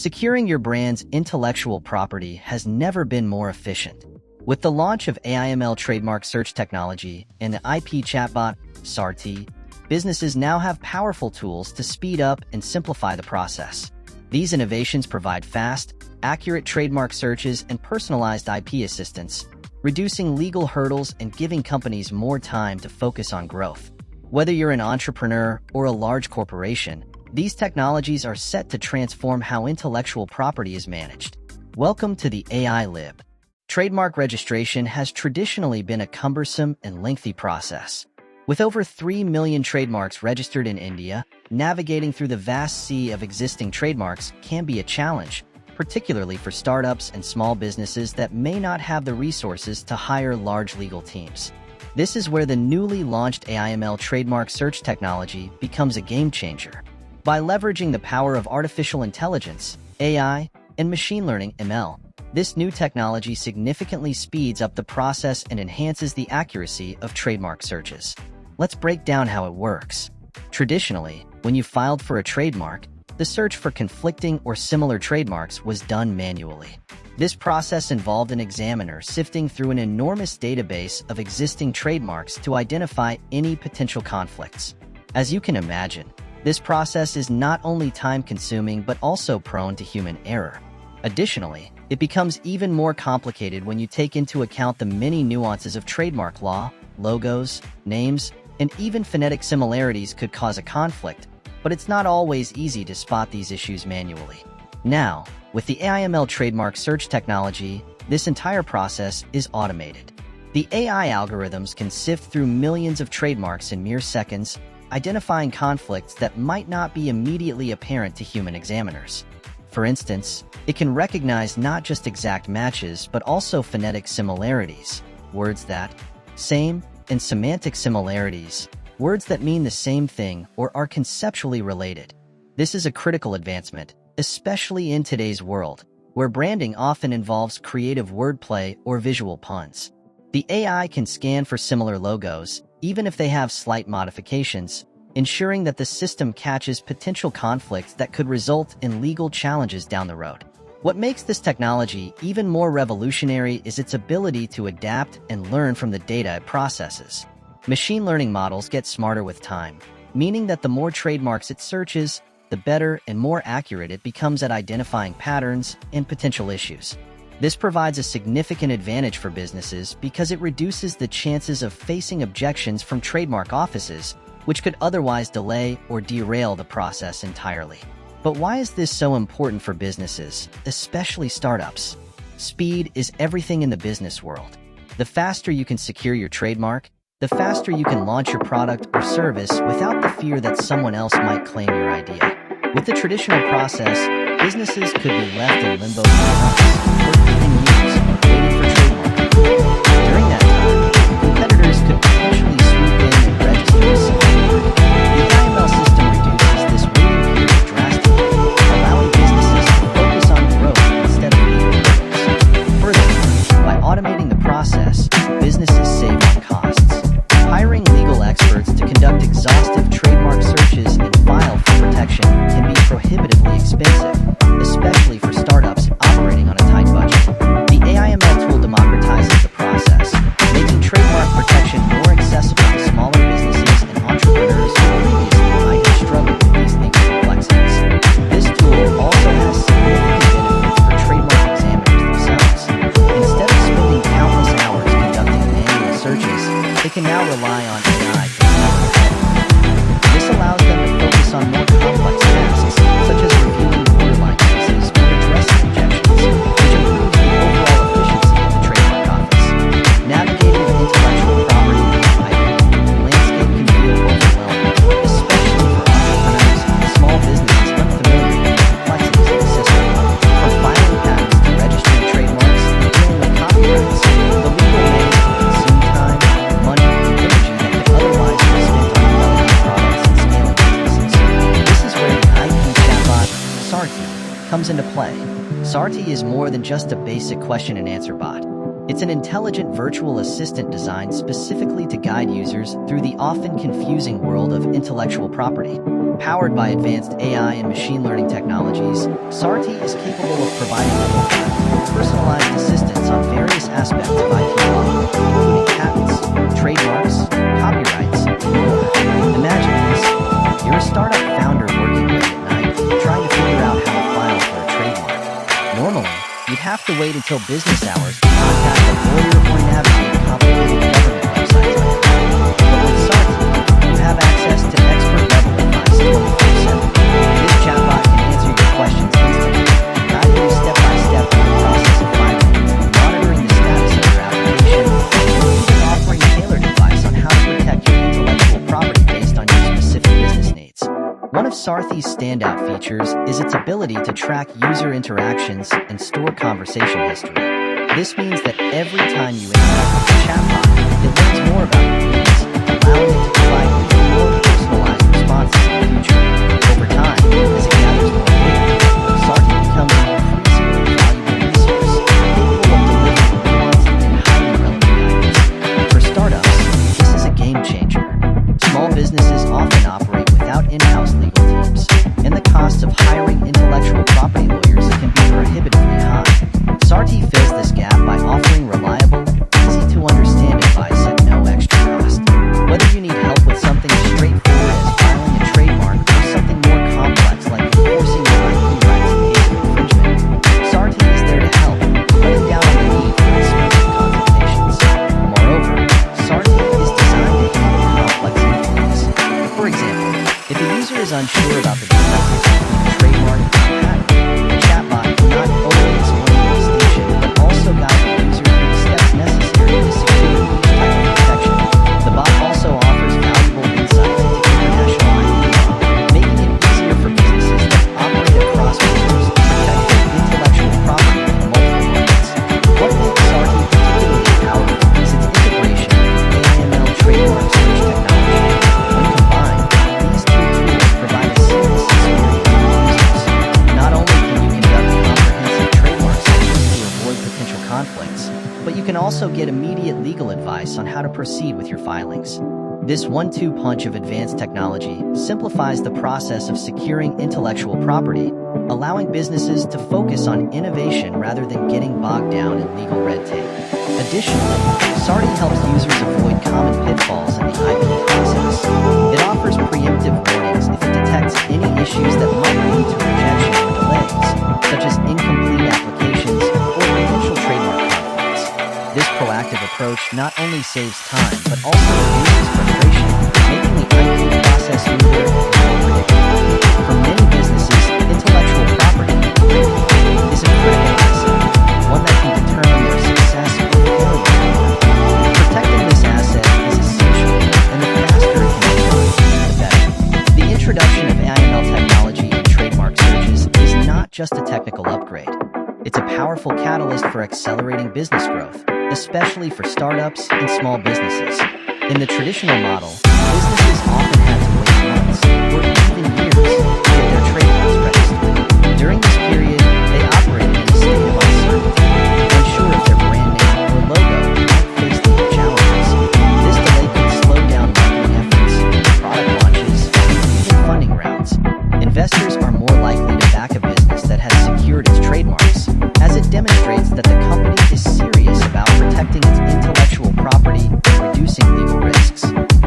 Securing your brand's intellectual property has never been more efficient. With the launch of AI/ML trademark search technology and the IP chatbot, Saarthi, businesses now have powerful tools to speed up and simplify the process. These innovations provide fast, accurate trademark searches and personalized IP assistance, reducing legal hurdles and giving companies more time to focus on growth. Whether you're an entrepreneur or a large corporation, these technologies are set to transform how intellectual property is managed. Welcome to the AI Lib. Trademark registration has traditionally been a cumbersome and lengthy process. With over 3 million trademarks registered in India, navigating through the vast sea of existing trademarks can be a challenge, particularly for startups and small businesses that may not have the resources to hire large legal teams. This is where the newly launched AI/ML trademark search technology becomes a game changer. By leveraging the power of artificial intelligence, AI, and machine learning (ML), this new technology significantly speeds up the process and enhances the accuracy of trademark searches. Let's break down how it works. Traditionally, when you filed for a trademark, the search for conflicting or similar trademarks was done manually. This process involved an examiner sifting through an enormous database of existing trademarks to identify any potential conflicts. As you can imagine, this process is not only time-consuming but also prone to human error. Additionally, it becomes even more complicated when you take into account the many nuances of trademark law. Logos, names, and even phonetic similarities could cause a conflict, but it's not always easy to spot these issues manually. Now, with the AI/ML trademark search technology, this entire process is automated. The AI algorithms can sift through millions of trademarks in mere seconds, identifying conflicts that might not be immediately apparent to human examiners. For instance, it can recognize not just exact matches but also phonetic similarities, words that, same, and semantic similarities, words that mean the same thing or are conceptually related. This is a critical advancement, especially in today's world, where branding often involves creative wordplay or visual puns. The AI can scan for similar logos, even if they have slight modifications, ensuring that the system catches potential conflicts that could result in legal challenges down the road. What makes this technology even more revolutionary is its ability to adapt and learn from the data it processes. Machine learning models get smarter with time, meaning that the more trademarks it searches, the better and more accurate it becomes at identifying patterns and potential issues. This provides a significant advantage for businesses because it reduces the chances of facing objections from trademark offices, which could otherwise delay or derail the process entirely. But why is this so important for businesses, especially startups? Speed is everything in the business world. The faster you can secure your trademark, the faster you can launch your product or service without the fear that someone else might claim your idea. With the traditional process, businesses could be left in limbo for months or even years, waiting for trademark. During that time, competitors could potentially swoop in and register a similar word. The AI/ML system reduces this waiting period drastically, allowing businesses to focus on growth instead of legal hurdles. Furthermore, by automating the process, businesses save on costs. Hiring legal experts to conduct exhaustive trademark searches and file for protection can be prohibitively expensive, especially for startups operating on a tight budget. The AI/ML tool democratizes the process, making trademark protection more accessible to smaller businesses and entrepreneurs who previously might have struggled with these legal complexities. This tool also has significant benefits for trademark examiners themselves. Instead of spending countless hours conducting manual searches, they can now rely on AI to handle it. This allows them to focus on more complex tasks, such as reviewing borderline cases or addressing objections, which improves the overall efficiency of the trademark office. Navigating the intellectual property landscape can feel overwhelming, especially for entrepreneurs and small businesses unfamiliar with the complexities of the system. From filing patents to registering trademarks and dealing with copyrights, the legal maze can consume time, money, and energy that could otherwise be spent on developing products and scaling businesses. This is where the IP chatbot, Saarthi, comes into play. Saarthi is more than just a basic question and answer bot. It's an intelligent virtual assistant designed specifically to guide users through the often confusing world of intellectual property. Powered by advanced AI and machine learning technologies, Saarthi is capable of providing real-time, personalized assistance on various aspects of IP law, including patents, trademarks, copyrights, and more. Imagine this. You're a startup founder working late at night, trying to figure out how to file for a trademark. Normally, you'd have to wait until business hours to contact a lawyer or navigate complicated government websites on your own. But with Saarthi, you have access to expert-level advice 24/7. This chatbot can answer your questions instantly, guiding you step-by-step through the process of filing, monitoring the status of your application, and even offering tailored advice on how to protect your intellectual property based on your specific business needs. One of Saarthi's standout features is its ability to track user interactions and store conversation history. This means that every time you interact with the chatbot, it learns more about your needs, allowing it to provide even more personalized responses in the future. Over time, as it gathers more data, Saarthi becomes an increasingly valuable resource, capable of delivering nuanced and highly relevant guidance. For startups, this is a game changer. Small businesses often operate without in-house legal teams, and the cost of hiring intellectual property lawyers can be prohibitively high. Saarthi fills this gap by offering reliable, easy-to-understand advice at no extra cost. Whether you need help with something as straightforward as filing a trademark or something more complex like enforcing your IP rights in case of infringement, Saarthi is there to help, cutting down on the need for expensive consultations. Moreover, Saarthi is designed to handle complex inquiries. For example, if a user is unsure about the differences between a trademark and a patent, the chatbot can not only explain the distinction, but also guide the user through the steps necessary to secure each type of protection. The bot also offers valuable insights into international IP law, making it easier for businesses that operate across borders to protect their intellectual property in multiple markets. What makes Saarthi particularly powerful is its integration with AI/ML trademark search technology. When combined, these two tools provide a seamless experience for users. Not only can you conduct comprehensive trademark searches to avoid potential conflicts, but you can also get immediate legal advice on how to proceed with your filings. This one-two punch of advanced technology simplifies the process of securing intellectual property, allowing businesses to focus on innovation rather than getting bogged down in legal red tape. Additionally, Saarthi helps users avoid common pitfalls in the IP process. It offers preemptive warnings if it detects any issues that might lead to rejection or delays, such as incomplete applications or potential trademark conflicts. This proactive approach not only saves time, but also reduces frustration, making the IP process smoother and more predictable. For many businesses, intellectual property is a critical asset, one that can determine their success or failure. Protecting this asset is essential, and the faster it can be done, the better. The introduction of AI/ML technology in trademark searches is not just a technical upgrade. It's a powerful catalyst for accelerating business growth, especially for startups and small businesses. In the traditional model, businesses often had to wait months or even years to get their trademarks registered. During this period, they operated in a state of uncertainty, unsure if their brand name or logo might face legal challenges. This delay could slow down marketing efforts, product launches, and even funding rounds. Investors are more likely to back a business that has secured its trademarks, as it demonstrates that the company is serious about protecting its intellectual property and reducing legal risks.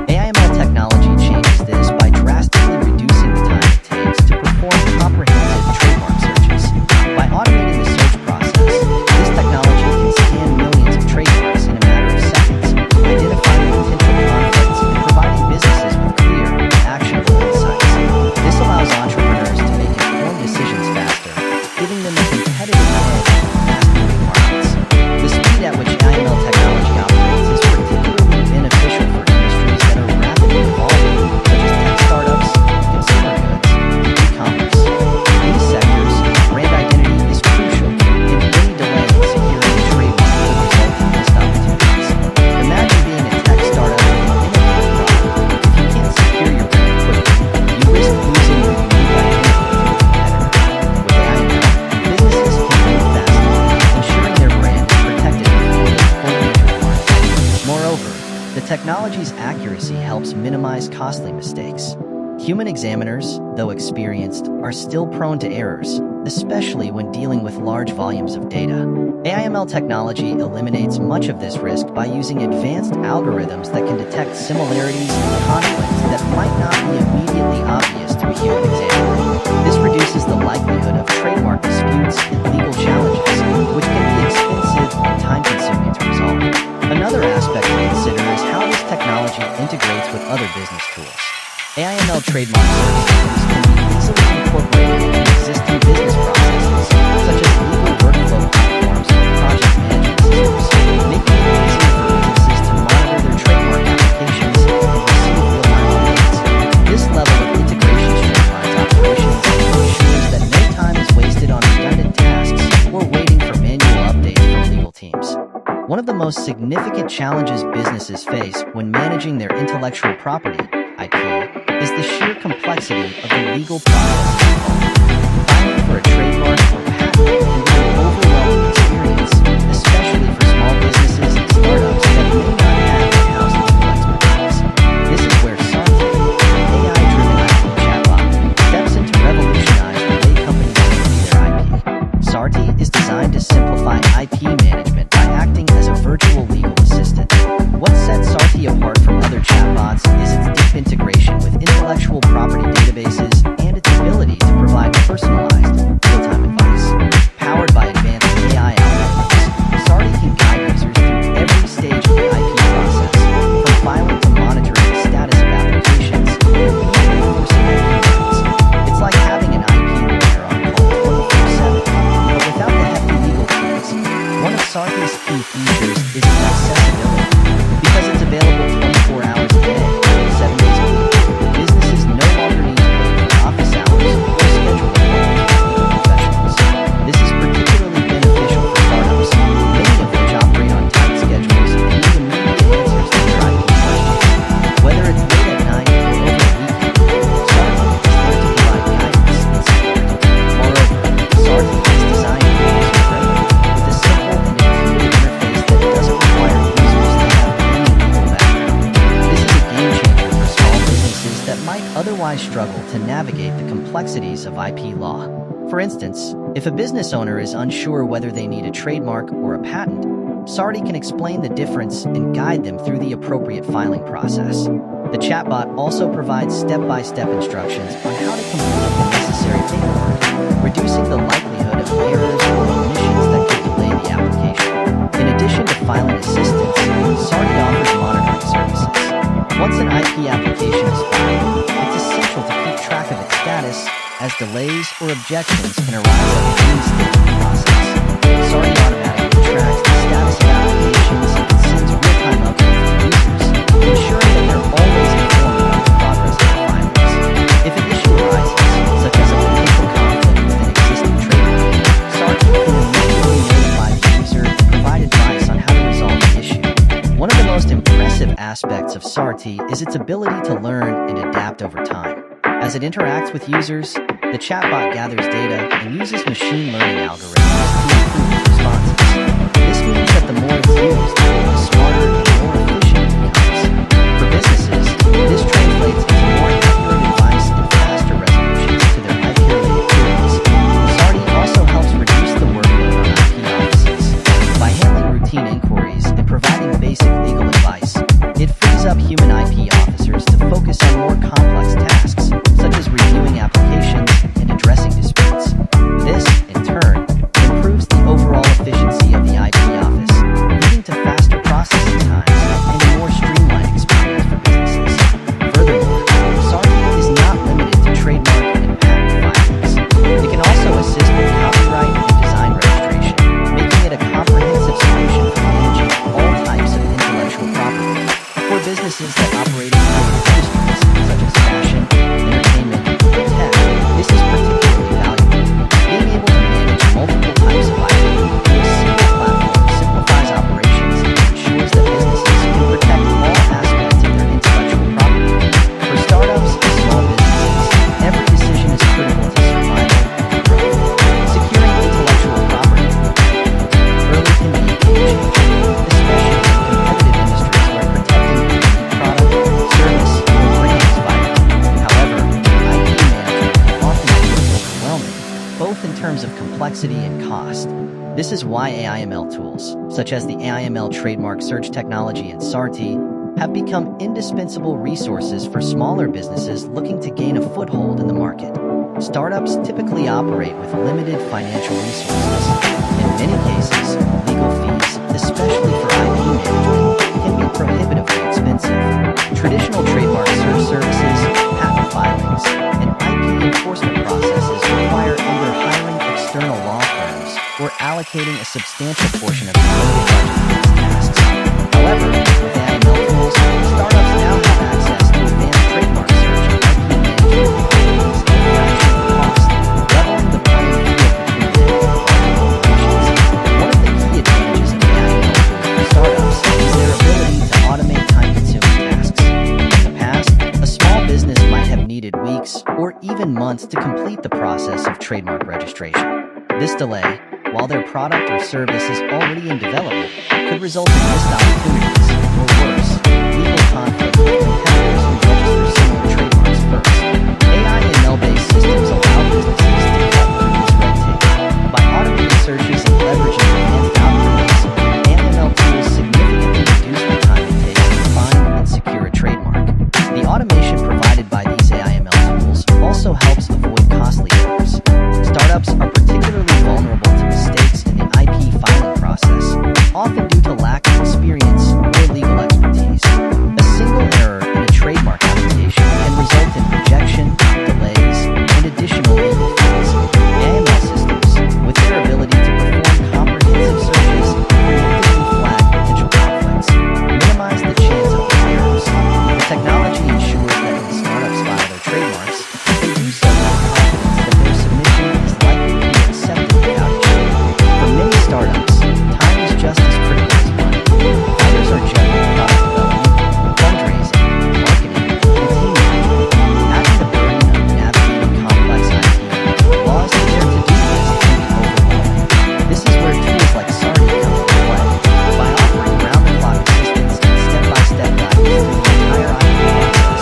AI/ML technology changes this by drastically reducing the time it takes to perform comprehensive trademark searches. By automating the search process, this technology can scan millions of trademarks in a matter of seconds, identifying potential conflicts and providing businesses with clear, actionable insights. This allows entrepreneurs to make informed decisions faster, giving them a competitive edge in fast-moving markets. The technology's accuracy helps minimize costly mistakes. Human examiners, though experienced, are still prone to errors, especially when dealing with large volumes of data. AI/ML technology eliminates much of this risk by using advanced algorithms that can detect similarities and conflicts that might not be immediately obvious to a human examiner. This reduces the likelihood of trademark disputes and legal challenges, which can be expensive and time-consuming to resolve. Another aspect to consider is how this technology integrates with other business tools. AI/ML trademark services can be easily incorporated into existing business processes, such as legal workflow platforms or project management systems, making it easier for businesses to monitor their trademark applications and receive real-time updates. This level of integration streamlines operations and ensures that no time is wasted on redundant tasks or waiting for manual updates from legal teams. One of the most significant challenges businesses face when managing their intellectual property, IP, is the sheer complexity of the legal process involved. Filing for a trademark or patent can be an overwhelming experience, especially for small businesses and startups that may not have in-house legal expertise. This is where Saarthi, an AI-driven IP chatbot, steps in to revolutionize the way companies manage their IP. Saarthi is designed to simplify IP management by acting as a virtual legal assistant. What sets Saarthi apart from other chatbots is its deep integration with intellectual property databases and its ability to provide personalized, real-time advice. Powered by advanced AI algorithms, Saarthi can guide users through every stage of the IP process, from filing to monitoring the status of applications and even enforcing IP rights. It's like having an IP lawyer on call 24/7, but without the hefty legal fees. One of Saarthi's key features is its accessibility. Because it's available 24 hours a day, 7 days a week, businesses no longer need to wait for office hours or schedule appointments with legal professionals. This is particularly beneficial for startups, many of which operate on tight schedules and need immediate answers to their IP questions. Whether it's late at night or over the weekend, Saarthi is there to provide guidance and support. Moreover, Saarthi is designed to be user-friendly, with a simple and intuitive interface that doesn't require users to have any legal background. This is a game changer for small businesses that might otherwise struggle to navigate the complexities of IP law. For instance, if a business owner is unsure whether they need a trademark or a patent, Saarthi can explain the difference and guide them through the appropriate filing process. The chatbot also provides step-by-step instructions on how to complete the necessary paperwork, reducing the likelihood of errors or omissions that could delay the application. In addition to filing assistance, Saarthi offers monitoring services. Once an IP application is filed, it's essential to keep track of its status, as delays or objections can arise at any stage of the process. Saarthi automatically tracks the status of applications and sends real-time updates to users, ensuring that they're always informed about the progress of the filings. If an issue arises, such as a potential conflict with an existing trademark, Saarthi can immediately notify the user and provide advice on how to resolve the issue. One of the most impressive aspects of Saarthi is its ability to learn and adapt over time. As it interacts with users, the chatbot gathers data and uses machine learning algorithms to improve its responses. This means that the more it's used, the smarter and more efficient it becomes. For businesses, this translates into more accurate advice and faster resolutions to their IP-related queries. Saarthi also helps reduce the workload on IP offices. By handling routine inquiries and providing basic legal advice, it frees up human IP officers to focus on more complex tasks, such as reviewing applications and addressing disputes. This, in turn, improves the overall efficiency of the IP office, leading to faster processing time and cost. This is why AI/ML tools, such as the AI/ML trademark search technology and Saarthi, have become indispensable resources for smaller businesses looking to gain a foothold in the market. Startups typically operate with limited financial resources. In many cases, legal fees, especially for IP management, can be prohibitively expensive. Traditional trademark search services, patent filings, and IP enforcement processes require either hiring external law firms or allocating a substantial portion of your own budget to these tasks. However, with AI/ML tools, startups now have access to advanced trademark search and IP management capabilities at a fraction of the cost, leveling the playing field between them and larger corporations. One of the key advantages of AI/ML tools for startups is their ability to automate time-consuming tasks. In the past, a small business might have needed weeks or even months to complete the process of trademark registration. This delay, while their product or service is already in development, could result in missed opportunities, or worse, legal conflict with competitors who register similar trademarks first. AI/ML-based systems allow businesses to cut through this red tape. By automating searches and leveraging advanced algorithms, AI/ML tools significantly reduce the time it takes to find and secure a trademark. The automation provided by these AI/ML tools also helps avoid costly errors. Startups are particularly vulnerable to mistakes in the IP filing process, often due to lack of experience or legal expertise. A single error in a trademark application can result in rejection, delays, and additional legal fees. AI/ML systems, with their ability to perform comprehensive searches and preemptively flag potential conflicts, minimize the chance of these errors. The technology ensures that when startups file their trademarks, they do so with confidence that their submission is likely to be accepted without issue. For many startups, time is just as critical as money. Founders are juggling product development, fundraising, marketing, and team management, adding the burden of navigating complex IP laws to their to-do list can be overwhelming. This is where tools like Saarthi come into play. By offering round-the-clock assistance and step-by-step guidance through the entire IP process,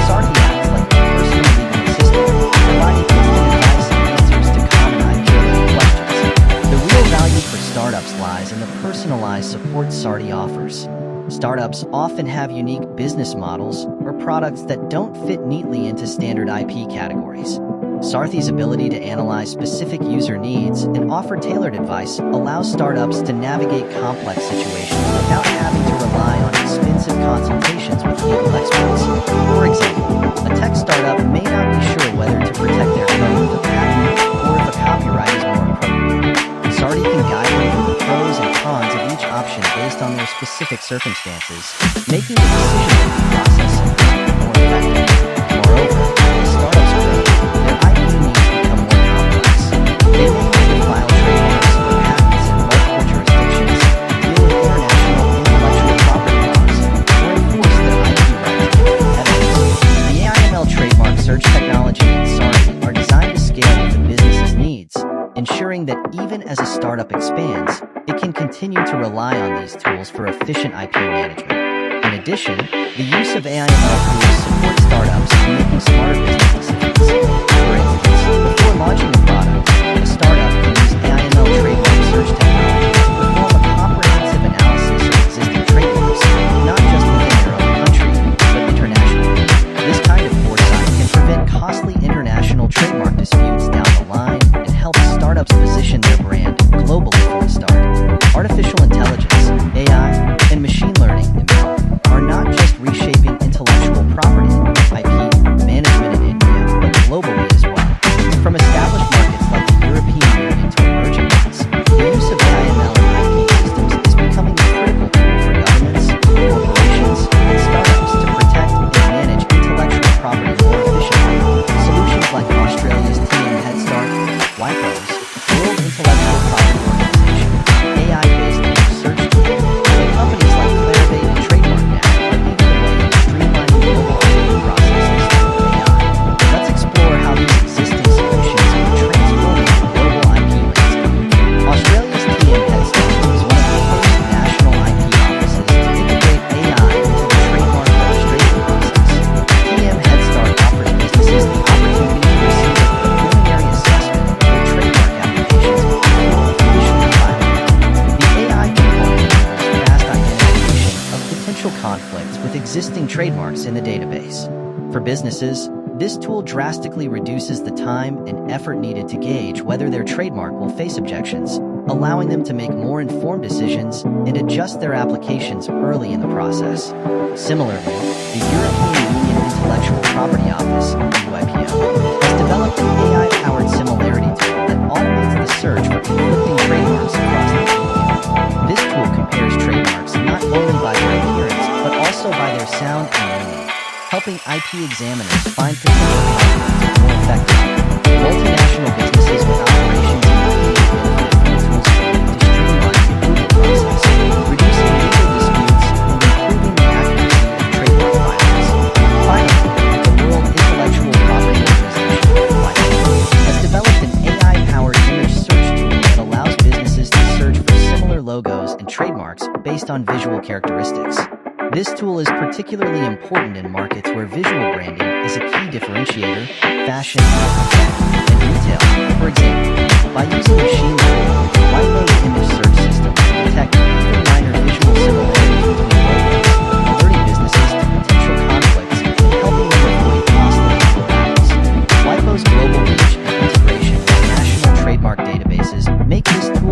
Saarthi acts like a personal legal assistant, providing instant advice and answers to common IP-related questions. The real value for startups lies in the personalized support Saarthi offers. Startups often have unique business models or products that don't fit neatly into standard IP categories. Saarthi's ability to analyze specific user needs and offer tailored advice allows startups to navigate complex situations without having to rely on expensive consultations with legal experts. For example, a tech startup may not be sure whether to protect their code with a patent or if a copyright is more appropriate. Saarthi can guide them through the pros and cons of each option based on their specific circumstances, making the decision-making process more effective. Moreover, as startups grow, their IP needs become more complex. They may need to file trademarks or patents in multiple jurisdictions, deal with international intellectual property laws, or enforce their IP rights against competitors. The AI/ML trademark search technology and Saarthi are designed to scale with the business's needs, ensuring that even as a startup expands, it can continue to rely on these tools for efficient IP management. In addition, the use of AI/ML tools supports startups in making smarter business decisions. For instance, before launching a product, a startup can use AI/ML trademark search technology to perform a comprehensive analysis of existing trademarks, not just within their own country, but internationally. This kind of foresight can prevent costly international trademark disputes down the line and help startups position their brand globally from the start. Artificial intelligence, AI, and machine learning (ML) are not just reshaping intellectual property, IP, management in India, but globally as well. From established markets like the European Union to emerging ones, the use of AI/ML in IP systems is becoming a critical tool for governments, corporations, and startups to protect and manage intellectual property more efficiently. Solutions like Australia's TM Head Start, WIPO's World Intellectual Property Organization, AI-based search tool, and companies like Clarivate and Trademark now are leading the way in streamlining global IP processes through AI. Let's explore how these existing solutions are transforming the global IP landscape. Australia's TM Head Start is one of the first national IP offices to integrate AI into the trademark registration process. TM Head Start offers businesses the opportunity to receive a preliminary assessment of their trademark applications before existing trademarks in the database. For businesses, this tool drastically reduces the time and effort needed to gauge whether their trademark will face objections, allowing them to make more informed decisions and adjust their applications early in the process. Similarly, the European Union Intellectual Property Office, EUIPO, has developed an AI-powered similarity tool that automates the search for conflicting trademarks across the EU. This tool compares trademarks not only by their appearance, but also by their sound and meaning, helping IP examiners find potential conflicts more effectively. Multinational businesses with operations in the EU will tools to streamline the approval process, reducing legal disputes and improving the accuracy of trademark filings. Finally, the World Intellectual Property Organization, WIPO, has developed an AI-powered image search tool that allows businesses to search for similar logos and trademarks based on visual characteristics. This tool is particularly important in markets where visual branding is a key differentiator, fashion, tech, and retail. For example, by using machine learning, WIPO's image search system can detect even minor visual similarities between logos, alerting businesses to potential conflicts and helping them avoid costly legal battles. WIPO's global reach and integration with national trademark databases make this tool